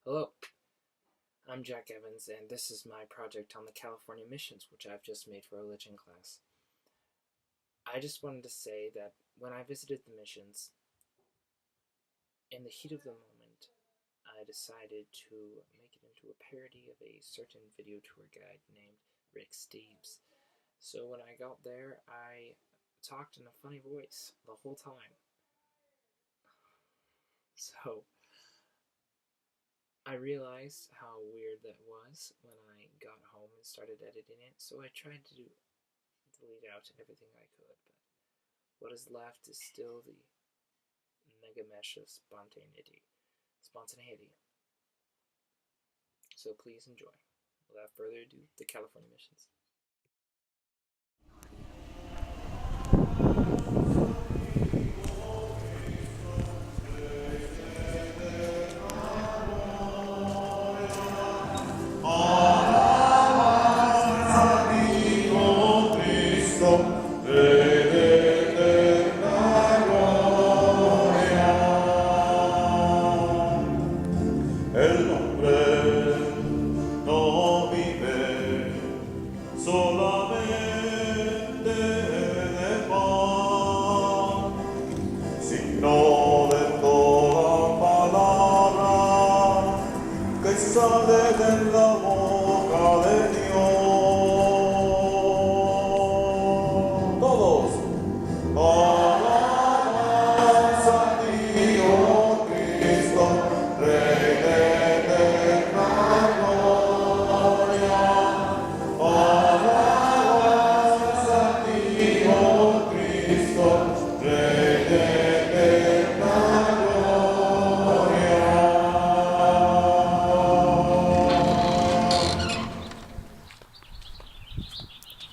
Hello, I'm Jack Evans, and this is my project on the California missions, which I've just made for religion class. I just wanted to say that when I visited the missions, in the heat of the moment, I decided to make it into a parody of a certain video tour guide named Rick Steves. So when I got there, I talked in a funny voice the whole time. So I realized how weird that was when I got home and started editing it, so I tried to delete out everything I could, but what is left is still the mega mesh of spontaneity. So please enjoy. Without further ado, the California missions. El hombre no vive solamente de pan, sino de toda palabra que sale de la boca de Dios. Todos. Alabanza a ti, oh Cristo, Rey de eterna gloria. Alabanza a ti, oh Cristo, Rey de eterna gloria.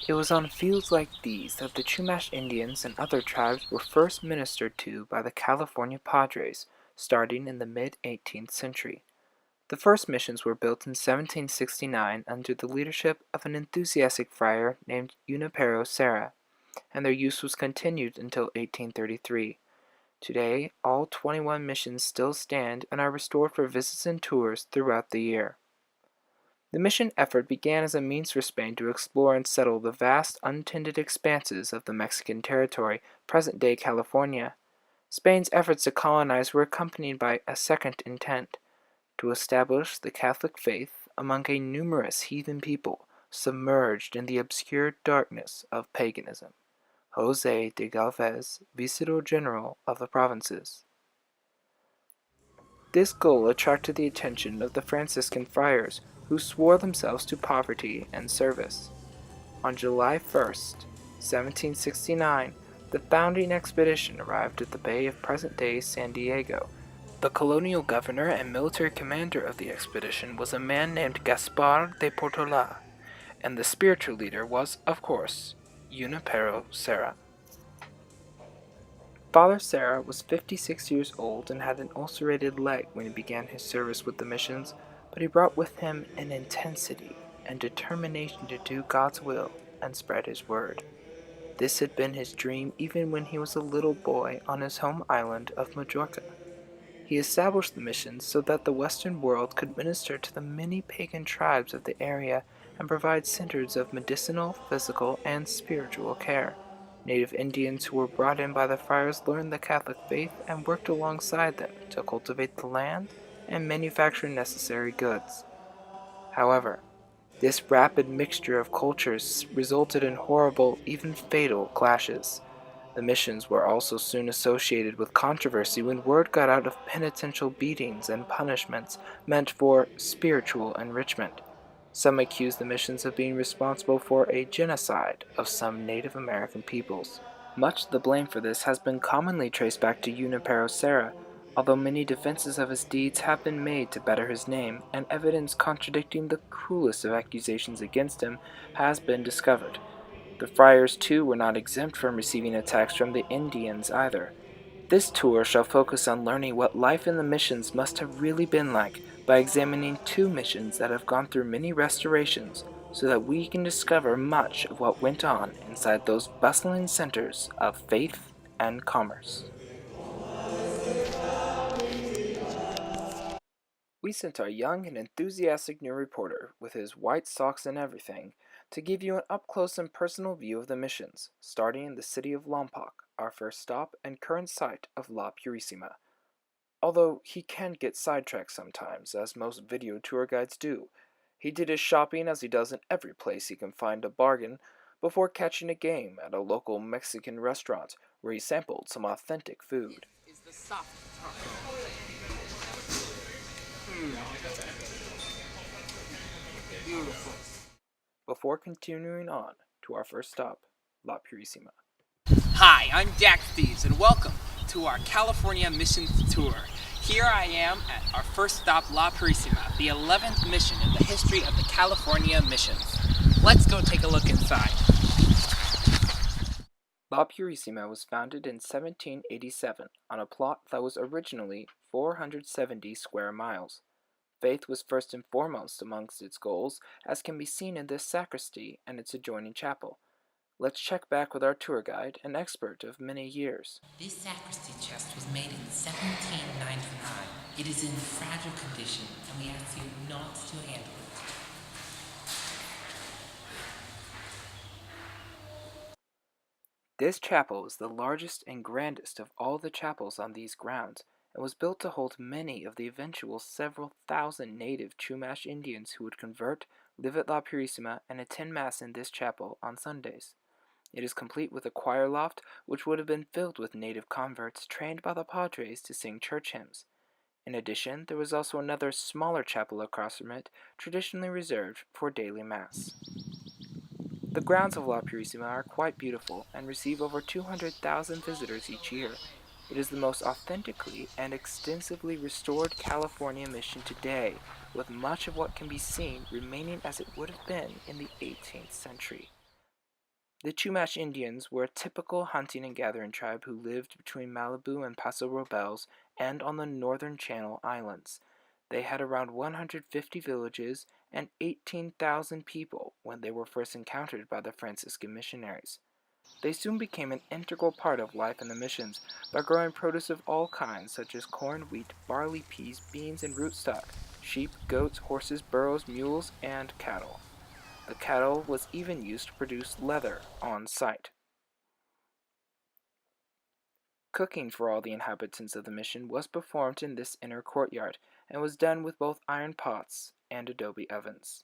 It was on fields like these that the Chumash Indians and other tribes were first ministered to by the California Padres, starting in the mid-18th century. The first missions were built in 1769 under the leadership of an enthusiastic friar named Junipero Serra, and their use was continued until 1833. Today, all 21 missions still stand and are restored for visits and tours throughout the year. The mission effort began as a means for Spain to explore and settle the vast untended expanses of the Mexican territory, present-day California. Spain's efforts to colonize were accompanied by a second intent, to establish the Catholic faith among a numerous heathen people submerged in the obscure darkness of paganism. José de Galvez, Viceroy General of the provinces. This goal attracted the attention of the Franciscan friars, who swore themselves to poverty and service. On July 1st, 1769, the founding expedition arrived at the bay of present-day San Diego. The colonial governor and military commander of the expedition was a man named Gaspar de Portola, and the spiritual leader was, of course, Junipero Serra. Father Serra was 56 years old and had an ulcerated leg when he began his service with the missions, but he brought with him an intensity and determination to do God's will and spread his word. This had been his dream even when he was a little boy on his home island of Majorca. He established the missions so that the Western world could minister to the many pagan tribes of the area and provide centers of medicinal, physical, and spiritual care. Native Indians who were brought in by the friars learned the Catholic faith and worked alongside them to cultivate the land and manufacture necessary goods. However, this rapid mixture of cultures resulted in horrible, even fatal clashes. The missions were also soon associated with controversy when word got out of penitential beatings and punishments meant for spiritual enrichment. Some accused the missions of being responsible for a genocide of some Native American peoples. Much of the blame for this has been commonly traced back to Junipero Serra, although many defenses of his deeds have been made to better his name, and evidence contradicting the cruelest of accusations against him has been discovered. The friars, too, were not exempt from receiving attacks from the Indians either. This tour shall focus on learning what life in the missions must have really been like by examining two missions that have gone through many restorations so that we can discover much of what went on inside those bustling centers of faith and commerce. We sent our young and enthusiastic new reporter, with his white socks and everything, to give you an up-close and personal view of the missions, starting in the city of Lompoc, our first stop and current site of La Purisima. Although he can get sidetracked sometimes, as most video tour guides do. He did his shopping as he does in every place he can find a bargain, before catching a game at a local Mexican restaurant where he sampled some authentic food. Is the soft taco. Beautiful. Before continuing on to our first stop, La Purisima. Hi, I'm Dak Thieves, and welcome to our California Missions Tour. Here I am at our first stop, La Purisima, the 11th mission in the history of the California missions. Let's go take a look inside. La Purisima was founded in 1787 on a plot that was originally 470 square miles. Faith was first and foremost amongst its goals, as can be seen in this sacristy and its adjoining chapel. Let's check back with our tour guide, an expert of many years. This sacristy chest was made in 1799. It is in fragile condition, and we ask you not to handle it. This chapel is the largest and grandest of all the chapels on these grounds, and was built to hold many of the eventual several thousand native Chumash Indians who would convert, live at La Purisima, and attend Mass in this chapel on Sundays. It is complete with a choir loft, which would have been filled with native converts trained by the padres to sing church hymns. In addition, there was also another smaller chapel across from it, traditionally reserved for daily Mass. The grounds of La Purisima are quite beautiful and receive over 200,000 visitors each year. It is the most authentically and extensively restored California mission today, with much of what can be seen remaining as it would have been in the 18th century. The Chumash Indians were a typical hunting and gathering tribe who lived between Malibu and Paso Robles and on the northern Channel Islands. They had around 150 villages and 18,000 people when they were first encountered by the Franciscan missionaries. They soon became an integral part of life in the missions by growing produce of all kinds such as corn, wheat, barley, peas, beans, and rootstock, sheep, goats, horses, burros, mules, and cattle. The cattle was even used to produce leather on site. Cooking for all the inhabitants of the mission was performed in this inner courtyard, and was done with both iron pots and adobe ovens.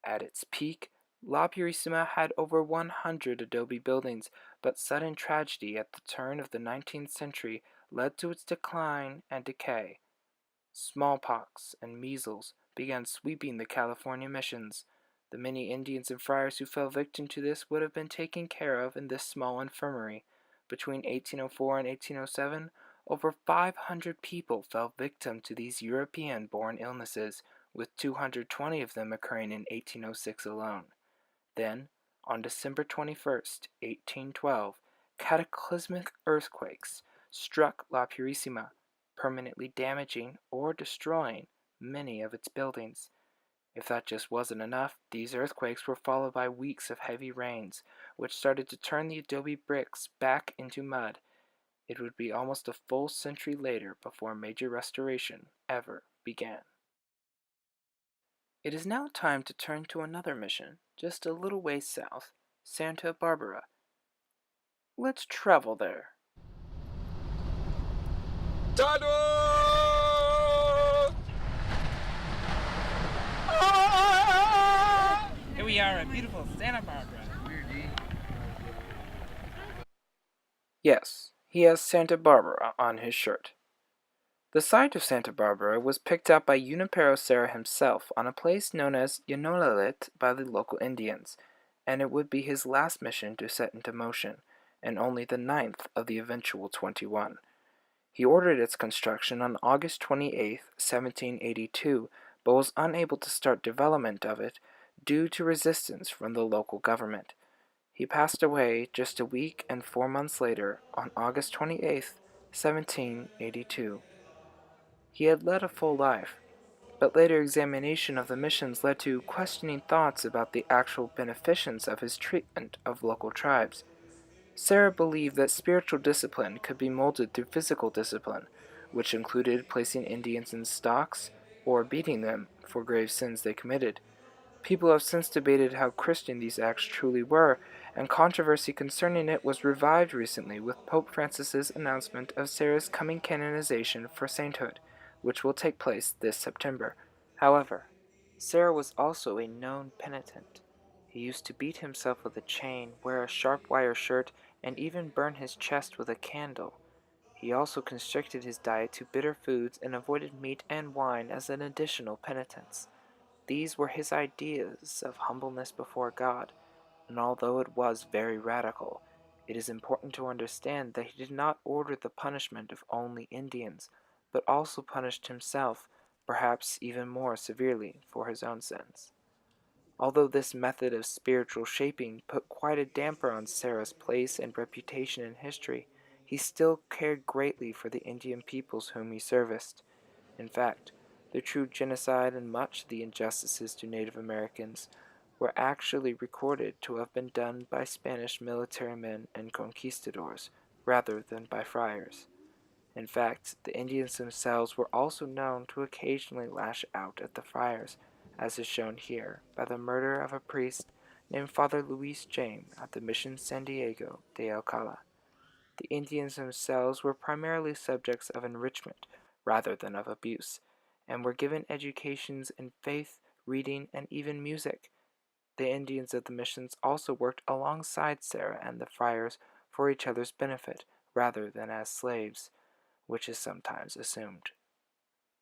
At its peak, La Purisima had over 100 adobe buildings, but sudden tragedy at the turn of the 19th century led to its decline and decay. Smallpox and measles began sweeping the California missions. The many Indians and friars who fell victim to this would have been taken care of in this small infirmary. Between 1804 and 1807, over 500 people fell victim to these European-born illnesses, with 220 of them occurring in 1806 alone. Then, on December 21st, 1812, cataclysmic earthquakes struck La Purisima, permanently damaging or destroying many of its buildings. If that just wasn't enough, these earthquakes were followed by weeks of heavy rains, which started to turn the adobe bricks back into mud. It would be almost a full century later before major restoration ever began. It is now time to turn to another mission, just a little way south, Santa Barbara. Let's travel there. Here we are at beautiful Santa Barbara. Yes, he has Santa Barbara on his shirt. The site of Santa Barbara was picked out by Junipero Serra himself on a place known as Yanolalit by the local Indians, and it would be his last mission to set into motion, and only the ninth of the eventual 21. He ordered its construction on August 28, 1782, but was unable to start development of it due to resistance from the local government. He passed away just a week and 4 months later on August 28, 1782. He had led a full life, but later examination of the missions led to questioning thoughts about the actual beneficence of his treatment of local tribes. Sarah believed that spiritual discipline could be molded through physical discipline, which included placing Indians in stocks or beating them for grave sins they committed. People have since debated how Christian these acts truly were, and controversy concerning it was revived recently with Pope Francis's announcement of Sarah's coming canonization for sainthood, which will take place this September. However, Sarah was also a known penitent. He used to beat himself with a chain, wear a sharp wire shirt, and even burn his chest with a candle. He also constricted his diet to bitter foods and avoided meat and wine as an additional penitence. These were his ideas of humbleness before God, and although it was very radical, it is important to understand that he did not order the punishment of only Indians, but also punished himself, perhaps even more severely, for his own sins. Although this method of spiritual shaping put quite a damper on Sarah's place and reputation in history, he still cared greatly for the Indian peoples whom he serviced. In fact, the true genocide and much of the injustices to Native Americans were actually recorded to have been done by Spanish military men and conquistadors, rather than by friars. In fact, the Indians themselves were also known to occasionally lash out at the friars, as is shown here by the murder of a priest named Father Luis Jaime at the Mission San Diego de Alcala. The Indians themselves were primarily subjects of enrichment rather than of abuse, and were given educations in faith, reading, and even music. The Indians of the missions also worked alongside Sarah and the friars for each other's benefit rather than as slaves, which is sometimes assumed.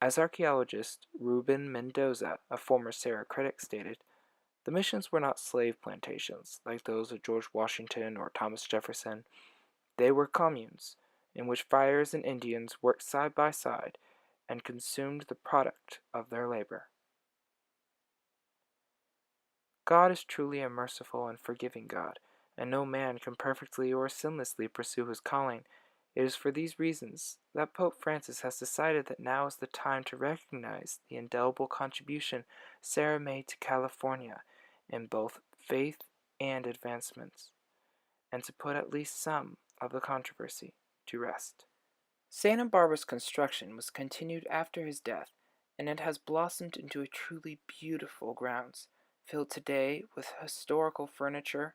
As archaeologist Ruben Mendoza, a former Sarah critic, stated, the missions were not slave plantations like those of George Washington or Thomas Jefferson. They were communes in which friars and Indians worked side by side and consumed the product of their labor. God is truly a merciful and forgiving God, and no man can perfectly or sinlessly pursue his calling. It is for these reasons that Pope Francis has decided that now is the time to recognize the indelible contribution Sarah made to California in both faith and advancements, and to put at least some of the controversy to rest. Santa Barbara's construction was continued after his death, and it has blossomed into a truly beautiful grounds, filled today with historical furniture,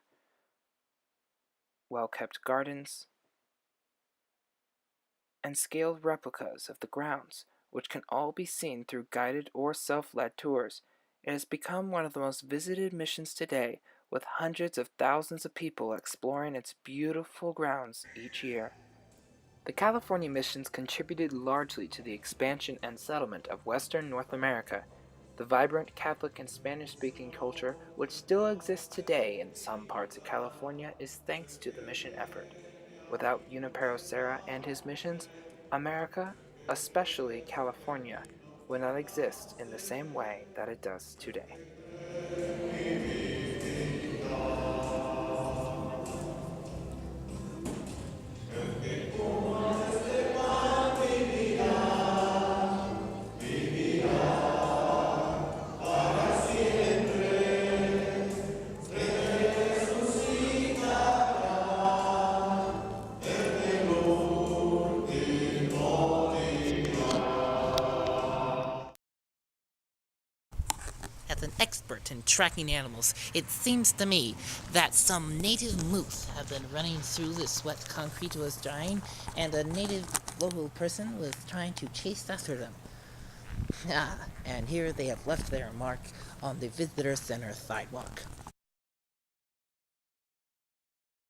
well-kept gardens, and scaled replicas of the grounds, which can all be seen through guided or self-led tours. It has become one of the most visited missions today, with hundreds of thousands of people exploring its beautiful grounds each year. The California missions contributed largely to the expansion and settlement of Western North America. The vibrant Catholic and Spanish-speaking culture, which still exists today in some parts of California, is thanks to the mission effort. Without Junipero Serra and his missions, America, especially California, would not exist in the same way that it does today. As an expert in tracking animals, it seems to me that some native moose have been running through this wet concrete was drying, and a native local person was trying to chase after them. And here they have left their mark on the visitor center sidewalk.